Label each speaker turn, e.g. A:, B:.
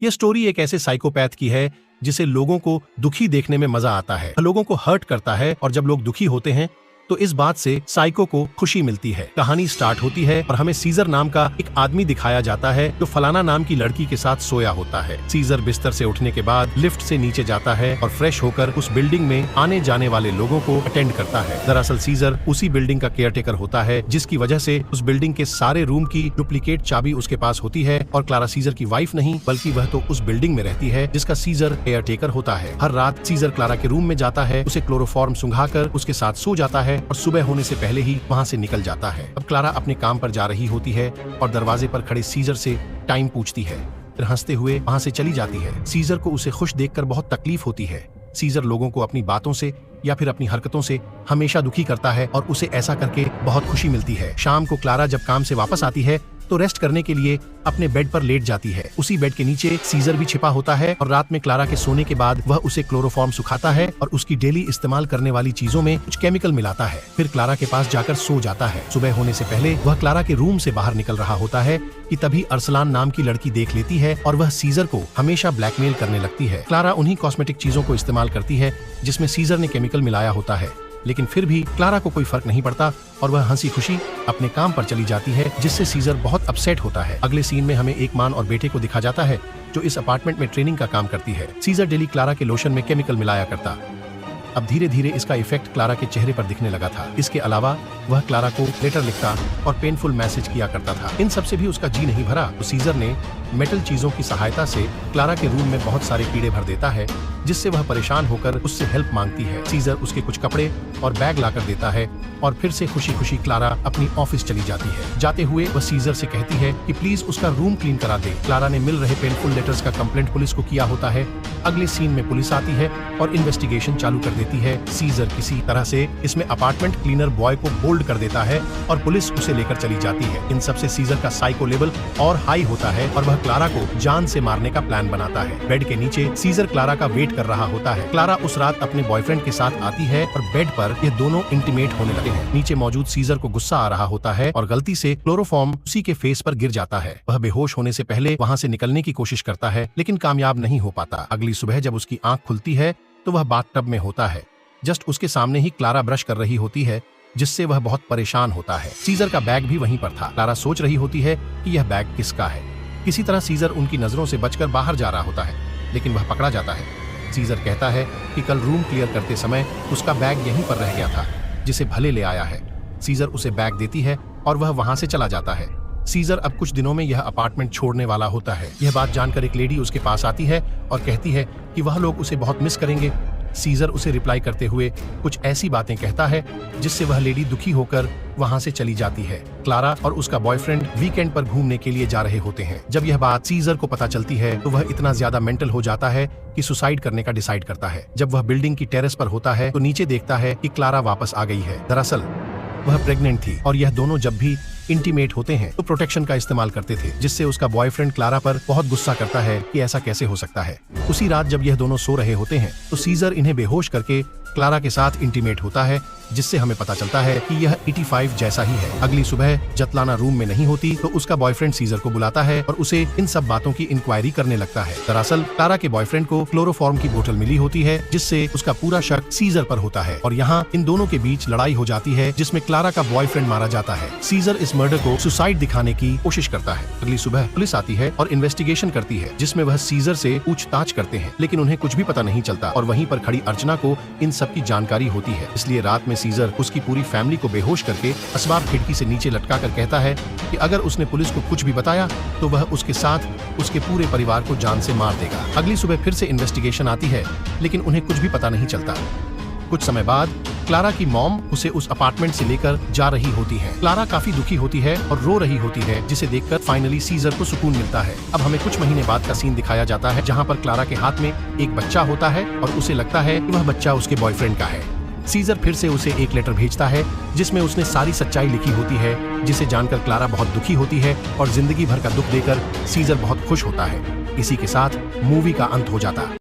A: यह स्टोरी एक ऐसे साइकोपैथ की है जिसे लोगों को दुखी देखने में मजा आता है, लोगों को हर्ट करता है, और जब लोग दुखी होते हैं तो इस बात से साइको को खुशी मिलती है। कहानी स्टार्ट होती है और हमें सीजर नाम का एक आदमी दिखाया जाता है जो फलाना नाम की लड़की के साथ सोया होता है। सीजर बिस्तर से उठने के बाद लिफ्ट से नीचे जाता है और फ्रेश होकर उस बिल्डिंग में आने जाने वाले लोगों को अटेंड करता है। दरअसल सीजर उसी बिल्डिंग का केयरटेकर होता है, जिसकी वजह से उस बिल्डिंग के सारे रूम की डुप्लीकेट चाबी उसके पास होती है, और क्लारा सीजर की वाइफ नहीं बल्कि वह तो उस बिल्डिंग में रहती है जिसका सीजर केयरटेकर होता है। हर रात सीजर क्लारा के रूम में जाता है, उसे क्लोरोफॉर्म सुंघाकर उसके साथ सो जाता है और सुबह होने से पहले ही वहाँ से निकल जाता है। अब क्लारा अपने काम पर जा रही होती है और दरवाजे पर खड़े सीजर से टाइम पूछती है, फिर हंसते हुए वहाँ से चली जाती है। सीजर को उसे खुश देखकर बहुत तकलीफ होती है। सीजर लोगों को अपनी बातों से या फिर अपनी हरकतों से हमेशा दुखी करता है और उसे ऐसा करके बहुत खुशी मिलती है। शाम को क्लारा जब काम से वापस आती है तो रेस्ट करने के लिए अपने बेड पर लेट जाती है। उसी बेड के नीचे सीजर भी छिपा होता है और रात में क्लारा के सोने के बाद वह उसे क्लोरोफॉर्म सुखाता है और उसकी डेली इस्तेमाल करने वाली चीजों में कुछ केमिकल मिलाता है। फिर क्लारा के पास जाकर सो जाता है। सुबह होने से पहले वह क्लारा के रूम से बाहर निकल रहा होता है कि तभी अरसलान नाम की लड़की देख लेती है और वह सीजर को हमेशा ब्लैकमेल करने लगती है। क्लारा उन्हीं कॉस्मेटिक चीजों को इस्तेमाल करती है जिसमें सीजर ने केमिकल मिलाया होता है, लेकिन फिर भी क्लारा को कोई फर्क नहीं पड़ता और वह हंसी खुशी अपने काम पर चली जाती है, जिससे सीजर बहुत अपसेट होता है। अगले सीन में हमें एक मां और बेटे को दिखा जाता है जो इस अपार्टमेंट में ट्रेनिंग का काम करती है। सीजर डेली क्लारा के लोशन में केमिकल मिलाया करता। अब धीरे धीरे इसका इफेक्ट क्लारा के चेहरे पर दिखने लगा था। इसके अलावा वह क्लारा को लेटर लिखता और पेनफुल मैसेज किया करता था। इन सब से भी उसका जी नहीं भरा तो सीजर ने मेटल चीजों की सहायता से क्लारा के रूम में बहुत सारे कीड़े भर देता है, जिससे वह परेशान होकर उससे हेल्प मांगती है। सीजर उसके कुछ कपड़े और बैग लाकर देता है और फिर से खुशी खुशी क्लारा अपनी ऑफिस चली जाती है। जाते हुए वह सीजर से कहती है कि प्लीज उसका रूम क्लीन करा दे। क्लारा ने मिल रहे पेनफुल लेटर्स का कंप्लेंट पुलिस को किया होता है। अगले सीन में पुलिस आती है और इन्वेस्टिगेशन चालू कर देती है। सीजर किसी तरह से इसमें अपार्टमेंट क्लीनर बॉय को बोल्ड कर देता है और पुलिस उसे लेकर चली जाती है। इन सबसे सीजर का साइको लेवल और हाई होता है और वह क्लारा को जान से मारने का प्लान बनाता है। बेड के नीचे सीजर क्लारा का वेट कर रहा होता है। क्लारा उस रात अपने बॉयफ्रेंड के साथ आती है और बेड पर ये दोनों इंटीमेट होने लगे हैं। नीचे मौजूद सीजर को गुस्सा आ रहा होता है और गलती से क्लोरोफॉर्म उसी के फेस पर गिर जाता है। वह बेहोश होने से पहले वहाँ से निकलने की कोशिश करता है, लेकिन कामयाब नहीं हो पाता। अगली सुबह जब उसकी आंख खुलती है तो वह बाथटब में होता है। जस्ट उसके सामने ही क्लारा ब्रश कर रही होती है, जिससे वह बहुत परेशान होता है। सीजर का बैग भी वहीं पर था। क्लारा सोच रही होती है कि यह बैग किसका है। किसी तरह सीजर उनकी नजरों से बचकर बाहर जा रहा होता है, लेकिन वह पकड़ा जाता है। सीजर कहता है कि कल रूम क्लियर करते समय उसका बैग यहीं पर रह गया था, जिसे भले ले आया है। सीजर उसे बैग देती है और वह वहां से चला जाता है। सीजर अब कुछ दिनों में यह अपार्टमेंट छोड़ने वाला होता है। यह बात जानकर एक लेडी उसके पास आती है और कहती है कि वह लोग उसे बहुत मिस करेंगे। सीजर उसे रिप्लाई करते हुए कुछ ऐसी बातें कहता है जिससे वह लेडी दुखी होकर वहां से चली जाती है। क्लारा और उसका बॉयफ्रेंड वीकेंड पर घूमने के लिए जा रहे होते हैं। जब यह बात सीजर को पता चलती है तो वह इतना ज्यादा मेंटल हो जाता है कि सुसाइड करने का डिसाइड करता है। जब वह बिल्डिंग की टेरेस पर होता है तो नीचे देखता है कि क्लारा वापस आ गई है। दरअसल वह प्रेग्नेंट थी और यह दोनों जब भी इंटीमेट होते हैं तो प्रोटेक्शन का इस्तेमाल करते थे, जिससे उसका बॉयफ्रेंड क्लारा पर बहुत गुस्सा करता है कि ऐसा कैसे हो सकता है। उसी रात जब यह दोनों सो रहे होते हैं तो सीजर इन्हें बेहोश करके क्लारा के साथ इंटीमेट होता है, जिससे हमें पता चलता है कि यह 85 जैसा ही है। अगली सुबह जतलाना रूम में नहीं होती तो उसका बॉयफ्रेंड सीजर को बुलाता है और उसे इन सब बातों की इंक्वायरी करने लगता है। दरअसल क्लारा के बॉयफ्रेंड को क्लोरोफॉर्म की बोतल मिली होती है, जिससे उसका पूरा शक सीजर पर होता है और यहाँ इन दोनों के बीच लड़ाई हो जाती है, जिसमें क्लारा का बॉयफ्रेंड मारा जाता है। सीजर इस मर्डर को सुसाइड दिखाने की कोशिश करता है। अगली सुबह पुलिस आती है और इन्वेस्टिगेशन करती है, जिसमें वह सीजर से पूछताछ करते हैं, लेकिन उन्हें कुछ भी पता नहीं चलता और वहीं पर खड़ी अर्चना को इन सब की जानकारी होती है। इसलिए रात में सीजर उसकी पूरी फैमिली को बेहोश करके असबाब खिड़की से नीचे लटका कर कहता है कि अगर उसने पुलिस को कुछ भी बताया तो वह उसके साथ उसके पूरे परिवार को जान से मार देगा। अगली सुबह फिर से इन्वेस्टिगेशन आती है, लेकिन उन्हें कुछ भी पता नहीं चलता। कुछ समय बाद क्लारा की मॉम उसे उस अपार्टमेंट से लेकर जा रही होती है। क्लारा काफी दुखी होती है और रो रही होती है, जिसे देखकर फाइनली सीजर को सुकून मिलता है। अब हमें कुछ महीने बाद का सीन दिखाया जाता है, जहाँ पर क्लारा के हाथ में एक बच्चा होता है और उसे लगता है कि वह बच्चा उसके बॉयफ्रेंड का है। सीजर फिर से उसे एक लेटर भेजता है जिसमें उसने सारी सच्चाई लिखी होती है, जिसे जानकर क्लारा बहुत दुखी होती है और जिंदगी भर का दुख देकर सीजर बहुत खुश होता है। इसी के साथ मूवी का अंत हो जाता है।